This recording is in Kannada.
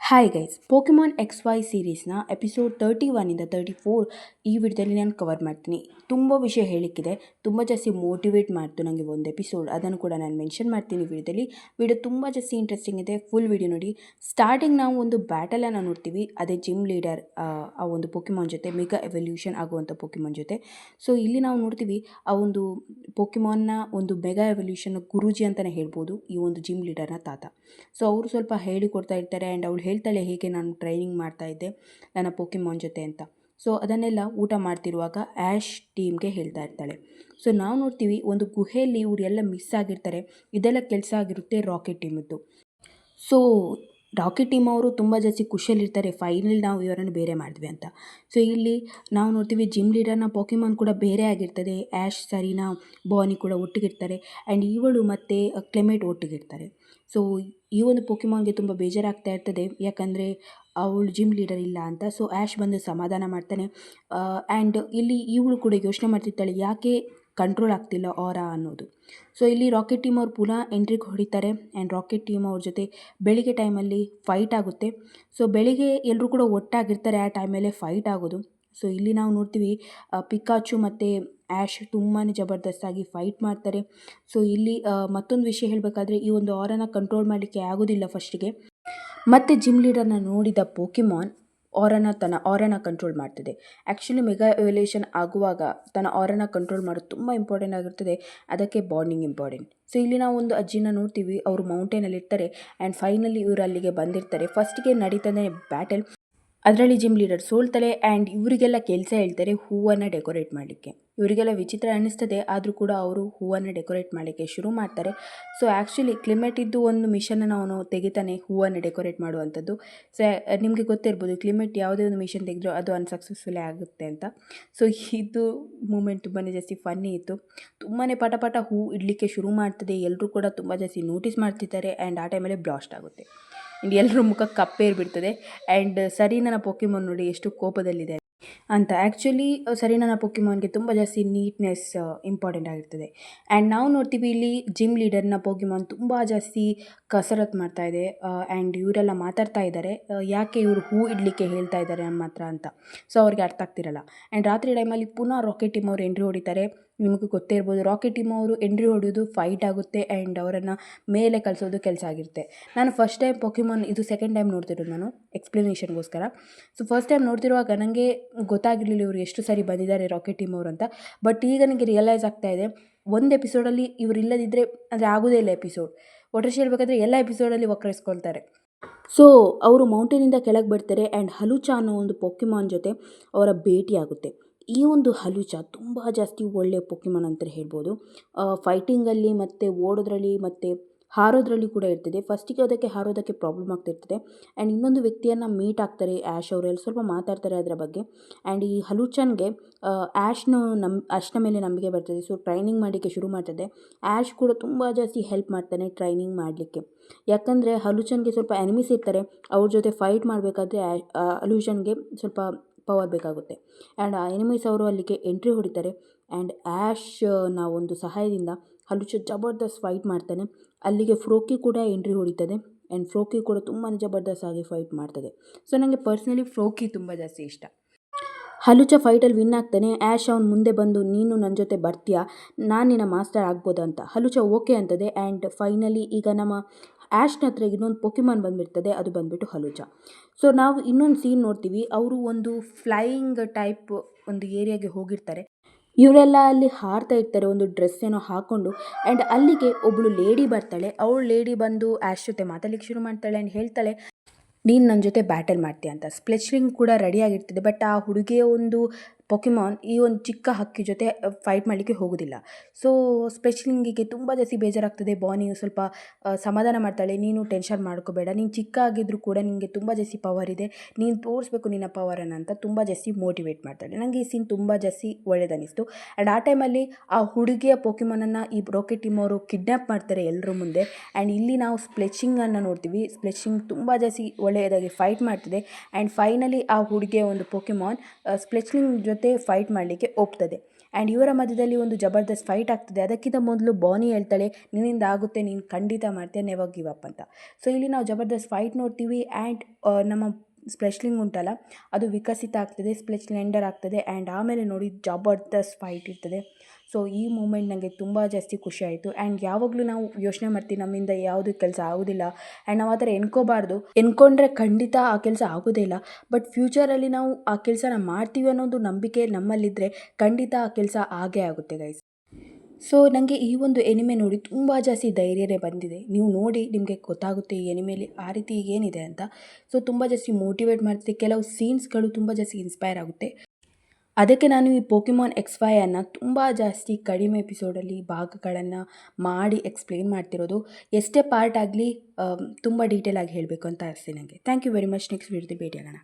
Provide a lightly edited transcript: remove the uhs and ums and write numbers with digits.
Hi guys, Pokemon X Y ಸೀರೀಸ್ನ ಎಪಿಸೋಡ್ 31ಇಂದ 34 ಈ ವಿಡಿಯೋದಲ್ಲಿ ನಾನು ಕವರ್ ಮಾಡ್ತೀನಿ. ತುಂಬ ವಿಷಯ ಹೇಳಿಕ್ಕಿದೆ, ತುಂಬ ಜಾಸ್ತಿ ಮೋಟಿವೇಟ್ ಮಾಡ್ತು ನನಗೆ ಒಂದು ಎಪಿಸೋಡ್. ಅದನ್ನು ಕೂಡ ನಾನು ಮೆನ್ಷನ್ ಮಾಡ್ತೀನಿ ವಿಡಿಯೋದಲ್ಲಿ. ವಿಡಿಯೋ ತುಂಬ ಜಾಸ್ತಿ ಇಂಟ್ರೆಸ್ಟಿಂಗ್ ಇದೆ, ಫುಲ್ ವಿಡಿಯೋ ನೋಡಿ. ಸ್ಟಾರ್ಟಿಂಗ್ ನಾವು ಒಂದು ಬ್ಯಾಟಲನ್ನು ನೋಡ್ತೀವಿ, ಅದೇ ಜಿಮ್ ಲೀಡರ್ ಆ ಒಂದು ಪೋಕೆಮಾನ್ ಜೊತೆ ಮೆಗಾ ಎವಲ್ಯೂಷನ್ ಆಗುವಂಥ ಪೋಕೆಮಾನ್ ಜೊತೆ. ಸೊ ಇಲ್ಲಿ ನಾವು ನೋಡ್ತೀವಿ ಆ ಒಂದು ಪೋಕೆಮಾನ್ನ ಒಂದು ಮೆಗಾ ಎವಲ್ಯೂಷನ್ ಗುರೂಜಿ ಅಂತಲೇ ಹೇಳ್ಬೋದು ಈ ಒಂದು ಜಿಮ್ ಲೀಡರ್ನ ತಾತ. ಸೊ ಅವರು ಸ್ವಲ್ಪ ಹೇಳಿಕೊಡ್ತಾ ಇರ್ತಾರೆ ಆ್ಯಂಡ್ ಅವಳು ಹೇಳ್ತಾಳೆ ಹೇಗೆ ನಾನು ಟ್ರೈನಿಂಗ್ ಮಾಡ್ತಾ ಇದ್ದೆ ನನ್ನ ಪೋಕೆಮಾನ್ ಜೊತೆ ಅಂತ. ಸೊ ಅದನ್ನೆಲ್ಲ ಊಟ ಮಾಡ್ತಿರುವಾಗ ಆ್ಯಶ್ ಟೀಮ್ಗೆ ಹೇಳ್ತಾ ಇರ್ತಾಳೆ. ಸೊ ನಾವು ನೋಡ್ತೀವಿ ಒಂದು ಗುಹೆಯಲ್ಲಿ ಇವರೆಲ್ಲ ಮಿಸ್ ಆಗಿರ್ತಾರೆ. ಇದೆಲ್ಲ ಕೆಲಸ ಆಗಿರುತ್ತೆ ರಾಕೆಟ್ ಟೀಮದ್ದು. ಸೊ ರಾಕೆಟ್ ಟೀಮ್ ಅವರು ತುಂಬ ಜಾಸ್ತಿ ಖುಷಿಯಲ್ಲಿರ್ತಾರೆ, ಫೈನಲ್ ನಾವು ಇವರನ್ನು ಬೇರೆ ಮಾಡಿದ್ವಿ ಅಂತ. ಸೊ ಇಲ್ಲಿ ನಾವು ನೋಡ್ತೀವಿ ಜಿಮ್ ಲೀಡರ್ನ ಪೋಕೆಮಾನ್ ಕೂಡ ಬೇರೆ ಆಗಿರ್ತದೆ. ಆ್ಯಶ್, ಸರೀನಾ, ಬಾನಿ ಕೂಡ ಒಟ್ಟಿಗಿರ್ತಾರೆ ಆ್ಯಂಡ್ ಇವಳು ಮತ್ತು ಕ್ಲೆಮೆಟ್ ಒಟ್ಟಿಗಿರ್ತಾರೆ. ಸೊ ಈ ಒಂದು ಪೋಕೆಮಾನ್ಗೆ ತುಂಬ ಬೇಜಾರಾಗ್ತಾ ಇರ್ತದೆ, ಯಾಕಂದರೆ ಅವಳು ಜಿಮ್ ಲೀಡರ್ ಇಲ್ಲ ಅಂತ. ಸೊ ಆ್ಯಶ್ ಬಂದು ಸಮಾಧಾನ ಮಾಡ್ತಾನೆ ಆ್ಯಂಡ್ ಇಲ್ಲಿ ಇವಳು ಕೂಡ ಯೋಚನೆ ಮಾಡ್ತಿರ್ತಾಳೆ ಯಾಕೆ ಕಂಟ್ರೋಲ್ ಆಗ್ತಿಲ್ಲ ಆರಾ ಅನ್ನೋದು. ಸೊ ಇಲ್ಲಿ ರಾಕೆಟ್ ಟೀಮ್ ಅವ್ರು ಪುನಃ ಎಂಟ್ರಿಗೆ ಹೊಡಿತಾರೆ ಆ್ಯಂಡ್ ರಾಕೆಟ್ ಟೀಮ್ ಅವ್ರ ಜೊತೆ ಬೆಳಿಗ್ಗೆ ಟೈಮಲ್ಲಿ ಫೈಟ್ ಆಗುತ್ತೆ. ಸೊ ಬೆಳಿಗ್ಗೆ ಎಲ್ಲರೂ ಕೂಡ ಒಟ್ಟಾಗಿರ್ತಾರೆ, ಆ ಟೈಮಲ್ಲೇ ಫೈಟ್ ಆಗೋದು. ಸೊ ಇಲ್ಲಿ ನಾವು ನೋಡ್ತೀವಿ ಪಿಕಾಚು ಮತ್ತು ಆ್ಯಶ್ ತುಂಬಾ ಜಬರ್ದಸ್ತಾಗಿ ಫೈಟ್ ಮಾಡ್ತಾರೆ. ಸೊ ಇಲ್ಲಿ ಮತ್ತೊಂದು ವಿಷಯ ಹೇಳಬೇಕಾದ್ರೆ ಈ ಒಂದು ಆರನ್ನು ಕಂಟ್ರೋಲ್ ಮಾಡಲಿಕ್ಕೆ ಆಗೋದಿಲ್ಲ ಫಸ್ಟಿಗೆ. ಮತ್ತು ಜಿಮ್ ಲೀಡರ್ನ ನೋಡಿದ ಪೋಕೆಮಾನ್ ತನ್ನ ಆರನ್ನು ಕಂಟ್ರೋಲ್ ಮಾಡ್ತದೆ. ಆ್ಯಕ್ಚುಲಿ ಮೆಗಾ ಎವಲ್ಯೂಷನ್ ಆಗುವಾಗ ತನ್ನ ಆರನ್ನು ಕಂಟ್ರೋಲ್ ಮಾಡೋದು ತುಂಬ ಇಂಪಾರ್ಟೆಂಟ್ ಆಗಿರ್ತದೆ, ಅದಕ್ಕೆ ಬಾಂಡಿಂಗ್ ಇಂಪಾರ್ಟೆಂಟ್. ಸೊ ಇಲ್ಲಿ ನಾವು ಒಂದು ಅಜ್ಜಿನ ನೋಡ್ತೀವಿ, ಅವರು ಮೌಂಟೇನಲ್ಲಿ ಇರ್ತಾರೆ ಆ್ಯಂಡ್ ಫೈನಲಿ ಇವರು ಅಲ್ಲಿಗೆ ಬಂದಿರ್ತಾರೆ. ಫಸ್ಟಿಗೆ ನಡೀತಾನೆ ಬ್ಯಾಟಲ್, ಅದರಲ್ಲಿ ಜಿಮ್ ಲೀಡರ್ ಸೋಲ್ತಾಳೆ ಆ್ಯಂಡ್ ಇವರಿಗೆಲ್ಲ ಕೆಲಸ ಹೇಳ್ತಾರೆ ಹೂವನ್ನು ಡೆಕೋರೇಟ್ ಮಾಡಲಿಕ್ಕೆ. ಇವರಿಗೆಲ್ಲ ವಿಚಿತ್ರ ಅನ್ನಿಸ್ತದೆ, ಆದರೂ ಕೂಡ ಅವರು ಹೂವನ್ನು ಡೆಕೋರೇಟ್ ಮಾಡಲಿಕ್ಕೆ ಶುರು ಮಾಡ್ತಾರೆ. ಸೊ ಆ್ಯಕ್ಚುಲಿ ಕ್ಲಿಮೆಟಿದ್ದು ಒಂದು ಮಿಷನನ್ನು ಅವನು ತೆಗಿತಾನೆ ಹೂವನ್ನು ಡೆಕೋರೇಟ್ ಮಾಡುವಂಥದ್ದು. ಸೊ ನಿಮಗೆ ಗೊತ್ತಿರ್ಬೋದು ಕ್ಲಿಮೆಟ್ ಯಾವುದೇ ಒಂದು ಮಿಷನ್ ತೆಗೆದ್ರೂ ಅದು ಅನ್ಸಕ್ಸಸ್ಫುಲ್ಲೇ ಆಗುತ್ತೆ ಅಂತ. ಸೊ ಇದು ಮೂಮೆಂಟ್ ತುಂಬಾ ಜಾಸ್ತಿ ಫನ್ನಿ ಇತ್ತು. ತುಂಬಾ ಪಟ ಹೂ ಇಡಲಿಕ್ಕೆ ಶುರು ಮಾಡ್ತದೆ, ಎಲ್ಲರೂ ಕೂಡ ತುಂಬ ಜಾಸ್ತಿ ನೋಟಿಸ್ ಮಾಡ್ತಿದ್ದಾರೆ ಆ್ಯಂಡ್ ಆ ಟೈಮಲ್ಲೇ ಬ್ಲಾಸ್ಟ್ ಆಗುತ್ತೆ. ಎಲ್ಲರ ಮುಖ ಕಪ್ಪೇರ್ಬಿಡ್ತದೆ ಆ್ಯಂಡ್ ಸರೀನನ ಪೋಕೆಮಾನ್ ನೋಡಿ ಎಷ್ಟು ಕೋಪದಲ್ಲಿದೆ ಅಂತ. ಆ್ಯಕ್ಚುಲಿ ಸರೀನನ ಪೋಕೆಮಾನ್ಗೆ ತುಂಬ ಜಾಸ್ತಿ ನೀಟ್ನೆಸ್ ಇಂಪಾರ್ಟೆಂಟ್ ಆಗಿರ್ತದೆ ಆ್ಯಂಡ್ ನಾವು ನೋಡ್ತೀವಿ ಇಲ್ಲಿ ಜಿಮ್ ಲೀಡರ್ನ ಪೋಕೆಮಾನ್ ತುಂಬ ಜಾಸ್ತಿ ಕಸರತ್ತು ಮಾಡ್ತಾ ಇದೆ ಆ್ಯಂಡ್ ಇವರೆಲ್ಲ ಮಾತಾಡ್ತಾ ಇದ್ದಾರೆ ಯಾಕೆ ಇವರು ಹೂ ಇಡಲಿಕ್ಕೆ ಹೇಳ್ತಾ ಇದ್ದಾರೆ ನಮ್ಮ ಹತ್ರ ಅಂತ. ಸೊ ಅವ್ರಿಗೆ ಅರ್ಥ ಆಗ್ತಿರಲ್ಲ ಆ್ಯಂಡ್ ರಾತ್ರಿ ಟೈಮಲ್ಲಿ ಪುನಃ ರಾಕೆಟ್ ಟೀಮ್ ಅವರು ಎಂಟ್ರಿ ಹೊಡಿತಾರೆ. ನಿಮಗೆ ಗೊತ್ತೇ ಇರ್ಬೋದು ರಾಕೆಟ್ ಟೀಮ್ ಅವರು ಎಂಟ್ರಿ ಹೊಡೆಯೋದು ಫೈಟ್ ಆಗುತ್ತೆ ಆ್ಯಂಡ್ ಅವರನ್ನು ಮೇಲೆ ಕಳಿಸೋದು ಕೆಲಸ ಆಗಿರುತ್ತೆ. ನಾನು ಫಸ್ಟ್ ಟೈಮ್ ಪೋಕೆಮಾನ್ ಇದು ಸೆಕೆಂಡ್ ಟೈಮ್ ನೋಡ್ತಿರೋದು ನಾನು ಎಕ್ಸ್ಪ್ಲನೇಷನ್ಗೋಸ್ಕರ. ಸೊ ಫಸ್ಟ್ ಟೈಮ್ ನೋಡ್ತಿರುವಾಗ ನನಗೆ ಗೊತ್ತಾಗಿರಲಿಲ್ಲ ಇವರು ಎಷ್ಟು ಸರಿ ಬಂದಿದ್ದಾರೆ ರಾಕೆಟ್ ಟೀಮ್ ಅವರು ಅಂತ. ಬಟ್ ಈಗ ನನಗೆ ರಿಯಲೈಸ್ ಆಗ್ತಾ ಇದೆ, ಒಂದು ಎಪಿಸೋಡಲ್ಲಿ ಇವರು ಇಲ್ಲದಿದ್ದರೆ ಅಂದರೆ ಆಗೋದೇ ಇಲ್ಲ ಎಪಿಸೋಡ್. ಒಟ್ಟರೆ ಹೇಳ್ಬೇಕಾದ್ರೆ ಎಲ್ಲ ಎಪಿಸೋಡಲ್ಲಿ ವಕ್ರಿಸ್ಕೊಳ್ತಾರೆ. ಸೊ ಅವರು ಮೌಂಟೇನಿಂದ ಕೆಳಗೆ ಬರ್ತಾರೆ ಆ್ಯಂಡ್ ಹಲುಚ ಅನ್ನೋ ಒಂದು ಪೋಕೆಮಾನ್ ಜೊತೆ ಅವರ ಭೇಟಿ ಆಗುತ್ತೆ. ಈ ಒಂದು ಹಲುಚ ತುಂಬ ಜಾಸ್ತಿ ಒಳ್ಳೆಯ ಪೋಕೆಮಾನ್ ಅಂತ ಹೇಳ್ಬೋದು. ಫೈಟಿಂಗಲ್ಲಿ ಮತ್ತು ಓಡೋದ್ರಲ್ಲಿ ಮತ್ತು ಹಾರೋದ್ರಲ್ಲಿ ಕೂಡ ಇರ್ತದೆ. ಫಸ್ಟಿಗೆ ಅದಕ್ಕೆ ಹಾರೋದಕ್ಕೆ ಪ್ರಾಬ್ಲಮ್ ಆಗ್ತಿರ್ತದೆ ಆ್ಯಂಡ್ ಇನ್ನೊಂದು ವ್ಯಕ್ತಿಯನ್ನು ಮೀಟ್ ಆಗ್ತಾರೆ ಆ್ಯಶ್ ಅವರೆಲ್ಲ ಸ್ವಲ್ಪ ಮಾತಾಡ್ತಾರೆ ಅದರ ಬಗ್ಗೆ. ಆ್ಯಂಡ್ ಈ ಹಲುಚನ್ಗೆ ಆ್ಯಶ್ನ ಮೇಲೆ ನಂಬಿಕೆ ಬರ್ತದೆ. ಸೊ ಟ್ರೈನಿಂಗ್ ಮಾಡಲಿಕ್ಕೆ ಶುರು ಮಾಡ್ತದೆ. ಆ್ಯಶ್ ಕೂಡ ತುಂಬ ಜಾಸ್ತಿ ಹೆಲ್ಪ್ ಮಾಡ್ತಾನೆ ಟ್ರೈನಿಂಗ್ ಮಾಡಲಿಕ್ಕೆ, ಯಾಕಂದರೆ ಹಲುಚನ್ಗೆ ಸ್ವಲ್ಪ ಎನಿಮೀಸ್ ಇರ್ತಾರೆ, ಅವ್ರ ಜೊತೆ ಫೈಟ್ ಮಾಡಬೇಕಾದ್ರೆ ಹಲುಚನ್ಗೆ ಸ್ವಲ್ಪ ಪವರ್ ಬೇಕಾಗುತ್ತೆ ಆ್ಯಂಡ್ ಆ ಎನಿಮೀಸ್ ಅವರು ಅಲ್ಲಿಗೆ ಎಂಟ್ರಿ ಹೊಡಿತಾರೆ ಆ್ಯಂಡ್ ಆ್ಯಶ್ನ ಒಂದು ಸಹಾಯದಿಂದ ಹಲುಚ ಜಬರ್ದಸ್ತ್ ಫೈಟ್ ಮಾಡ್ತಾನೆ. ಅಲ್ಲಿಗೆ ಫ್ರೋಕಿ ಕೂಡ ಎಂಟ್ರಿ ಹೊಡಿತದೆ ಆ್ಯಂಡ್ ಫ್ರೋಕಿ ಕೂಡ ತುಂಬಾ ಜಬರ್ದಸ್ತ್ ಆಗಿ ಫೈಟ್ ಮಾಡ್ತದೆ. ಸೊ ನನಗೆ ಪರ್ಸ್ನಲಿ ಫ್ರೋಕಿ ತುಂಬ ಜಾಸ್ತಿ ಇಷ್ಟ. ಹಲುಚ ಫೈಟಲ್ಲಿ ವಿನ್ ಆಗ್ತಾನೆ. ಆ್ಯಶ್ ಅವ್ನು ಮುಂದೆ ಬಂದು ನೀನು ನನ್ನ ಜೊತೆ ಬರ್ತೀಯಾ, ನಾನು ನಿನ್ನ ಮಾಸ್ಟರ್ ಆಗ್ಬೋದು ಅಂತ. ಹಲುಚ ಓಕೆ ಅಂತದೆ ಆ್ಯಂಡ್ ಫೈನಲಿ ಈಗ ನಮ್ಮ ಆ್ಯಶ್ನ ಹತ್ರ ಇನ್ನೊಂದು ಪೋಕೆಮಾನ್ ಬಂದುಬಿಡ್ತದೆ, ಅದು ಬಂದುಬಿಟ್ಟು ಹಲುಚ. ಸೊ ನಾವು ಇನ್ನೊಂದು ಸೀನ್ ನೋಡ್ತೀವಿ, ಅವರು ಒಂದು ಫ್ಲೈಯಿಂಗ್ ಟೈಪ್ ಒಂದು ಏರಿಯಾಗೆ ಹೋಗಿರ್ತಾರೆ. ಇವರೆಲ್ಲ ಅಲ್ಲಿ ಹಾರ್ತಾ ಇರ್ತಾರೆ ಒಂದು ಡ್ರೆಸ್ ಏನೋ ಹಾಕ್ಕೊಂಡು ಆ್ಯಂಡ್ ಅಲ್ಲಿಗೆ ಒಬ್ಬಳು ಲೇಡಿ ಬರ್ತಾಳೆ. ಅವಳು ಲೇಡಿ ಬಂದು ಆ್ಯಶ್ ಜೊತೆ ಮಾತಾಡಲಿಕ್ಕೆ ಶುರು ಮಾಡ್ತಾಳೆ ಆ್ಯಂಡ್ ಹೇಳ್ತಾಳೆ ನೀನು ನನ್ನ ಜೊತೆ ಬ್ಯಾಟಲ್ ಮಾಡ್ತೀಯ ಅಂತ. ಸ್ಪ್ಲೆಚ್ಲಿಂಗ್ ಕೂಡ ರೆಡಿಯಾಗಿರ್ತದೆ, ಬಟ್ ಆ ಹುಡುಗಿಯ ಒಂದು ಪೊಕೆಮಾನ್ ಈ ಒಂದು ಚಿಕ್ಕ ಹಕ್ಕಿ ಜೊತೆ ಫೈಟ್ ಮಾಡಲಿಕ್ಕೆ ಹೋಗೋದಿಲ್ಲ. ಸೊ ಸ್ಪ್ಲೆಚ್ಲಿಂಗಿಗೆ ತುಂಬ ಜಾಸ್ತಿ ಬೇಜಾರಾಗ್ತದೆ. ಬಾನಿ ಸ್ವಲ್ಪ ಸಮಾಧಾನ ಮಾಡ್ತಾಳೆ, ನೀನು ಟೆನ್ಷನ್ ಮಾಡ್ಕೋಬೇಡ, ನೀನು ಚಿಕ್ಕ ಆಗಿದ್ದರೂ ಕೂಡ ನಿನಗೆ ತುಂಬ ಜಾಸ್ತಿ ಪವರ್ ಇದೆ, ನೀನು ತೋರಿಸ್ಬೇಕು ನಿನ್ನ ಪವರನ್ನು ಅಂತ ತುಂಬ ಜಾಸ್ತಿ ಮೋಟಿವೇಟ್ ಮಾಡ್ತಾಳೆ. ನನಗೆ ಈ ಸೀನ್ ತುಂಬ ಜಾಸ್ತಿ ಒಳ್ಳೆಯದನ್ನಿಸ್ತು ಆ್ಯಂಡ್ ಆ ಟೈಮಲ್ಲಿ ಆ ಹುಡುಗಿಯ ಪೋಕೆಮಾನನ್ನು ಈ ರಾಕೆಟ್ ಟೀಮ್ ಅವರು ಕಿಡ್ನ್ಯಾಪ್ ಮಾಡ್ತಾರೆ ಎಲ್ಲರ ಮುಂದೆ ಆ್ಯಂಡ್ ಇಲ್ಲಿ ನಾವು ಸ್ಪ್ಲೆಚಿಂಗನ್ನು ನೋಡ್ತೀವಿ. ಸ್ಪ್ಲೆಚಿಂಗ್ ತುಂಬ ಜಾಸ್ತಿ ಒಳ್ಳೆಯದಾಗಿ ಫೈಟ್ ಮಾಡ್ತಿದೆ ಆ್ಯಂಡ್ ಫೈನಲಿ ಆ ಹುಡುಗಿಯ ಒಂದು ಪೋಕೆಮಾನ್ ಸ್ಪ್ಲೆಚ್ಲಿಂಗ್ ಜೊತೆ ಫೈಟ್ ಮಾಡಲಿಕ್ಕೆ ಒಪ್ತದೆ ಆ್ಯಂಡ್ ಇವರ ಮಧ್ಯದಲ್ಲಿ ಒಂದು ಜಬರ್ದಸ್ತ್ ಫೈಟ್ ಆಗ್ತದೆ. ಅದಕ್ಕಿಂತ ಮೊದಲು ಬಾನಿ ಹೇಳ್ತಾಳೆ, ನಿನ್ನಿಂದ ಆಗುತ್ತೆ, ನೀನು ಖಂಡಿತ ಮಾಡ್ತೀಯ, ನೆವರ್ ಗಿವ್ ಅಪ್ ಅಂತ. ಸೊ ಇಲ್ಲಿ ನಾವು ಜಬರ್ದಸ್ತ್ ಫೈಟ್ ನೋಡ್ತೀವಿ. ಆ್ಯಂಡ್ ನಮ್ಮ ಸ್ಪ್ಲೆಶ್ಲಿಂಗ್ ಉಂಟಲ್ಲ ಅದು ವಿಕಸಿತ ಆಗ್ತದೆ, ಸ್ಪ್ಲೆಶ್ಲೆಂಡರ್ ಆಗ್ತದೆ. ಆ್ಯಂಡ್ ಆಮೇಲೆ ನೋಡಿ ಜಬರ್ದಸ್ತ್ ಫೈಟ್ ಇರ್ತದೆ. ಸೊ ಈ ಮೂಮೆಂಟ್ ನನಗೆ ತುಂಬ ಜಾಸ್ತಿ ಖುಷಿ ಆಯಿತು. ಆ್ಯಂಡ್ ಯಾವಾಗಲೂ ನಾವು ಯೋಚನೆ ಮಾಡ್ತೀವಿ ನಮ್ಮಿಂದ ಯಾವುದೇ ಕೆಲಸ ಆಗೋದಿಲ್ಲ, ಆ್ಯಂಡ್ ನಾವು ಆ ಥರ ಎನ್ಕೊಂಡ್ರೆ ಖಂಡಿತ ಆ ಕೆಲಸ ಆಗೋದೇ ಇಲ್ಲ. ಬಟ್ ಫ್ಯೂಚರಲ್ಲಿ ನಾವು ಆ ಕೆಲಸನ ಮಾಡ್ತೀವಿ ಅನ್ನೋದು ನಂಬಿಕೆ ನಮ್ಮಲ್ಲಿದ್ದರೆ ಖಂಡಿತ ಆ ಕೆಲಸ ಆಗೇ ಆಗುತ್ತೆ ಗೈಸ್. ಸೊ ನನಗೆ ಈ ಒಂದು ಎನಿಮೆ ನೋಡಿ ತುಂಬ ಜಾಸ್ತಿ ಧೈರ್ಯನೇ ಬಂದಿದೆ. ನೀವು ನೋಡಿ ನಿಮಗೆ ಗೊತ್ತಾಗುತ್ತೆ ಈ ಎನಿಮೆಲಿ ಆ ರೀತಿ ಏನಿದೆ ಅಂತ. ಸೊ ತುಂಬ ಜಾಸ್ತಿ ಮೋಟಿವೇಟ್ ಮಾಡ್ತಿದೆ. ಕೆಲವು ಸೀನ್ಸ್ಗಳು ತುಂಬ ಜಾಸ್ತಿ ಇನ್ಸ್ಪೈರ್ ಆಗುತ್ತೆ. ಅದಕ್ಕೆ ನಾನು ಈ ಪೋಕಿಮಾನ್ XY ಅನ್ನು ತುಂಬ ಜಾಸ್ತಿ ಕಡಿಮೆ ಎಪಿಸೋಡಲ್ಲಿ ಭಾಗಗಳನ್ನು ಮಾಡಿ ಎಕ್ಸ್ಪ್ಲೇನ್ ಮಾಡ್ತಿರೋದು. ಎಷ್ಟೇ ಪಾರ್ಟ್ ಆಗಲಿ ತುಂಬ ಡೀಟೇಲ್ ಆಗಿ ಹೇಳಬೇಕು ಅಂತ ಅನಿಸ್ತೆ ನನಗೆ. Thank you very much. Next ವಿಡಿಯೋದಲ್ಲಿ ಭೇಟಿಯಾಗೋಣ.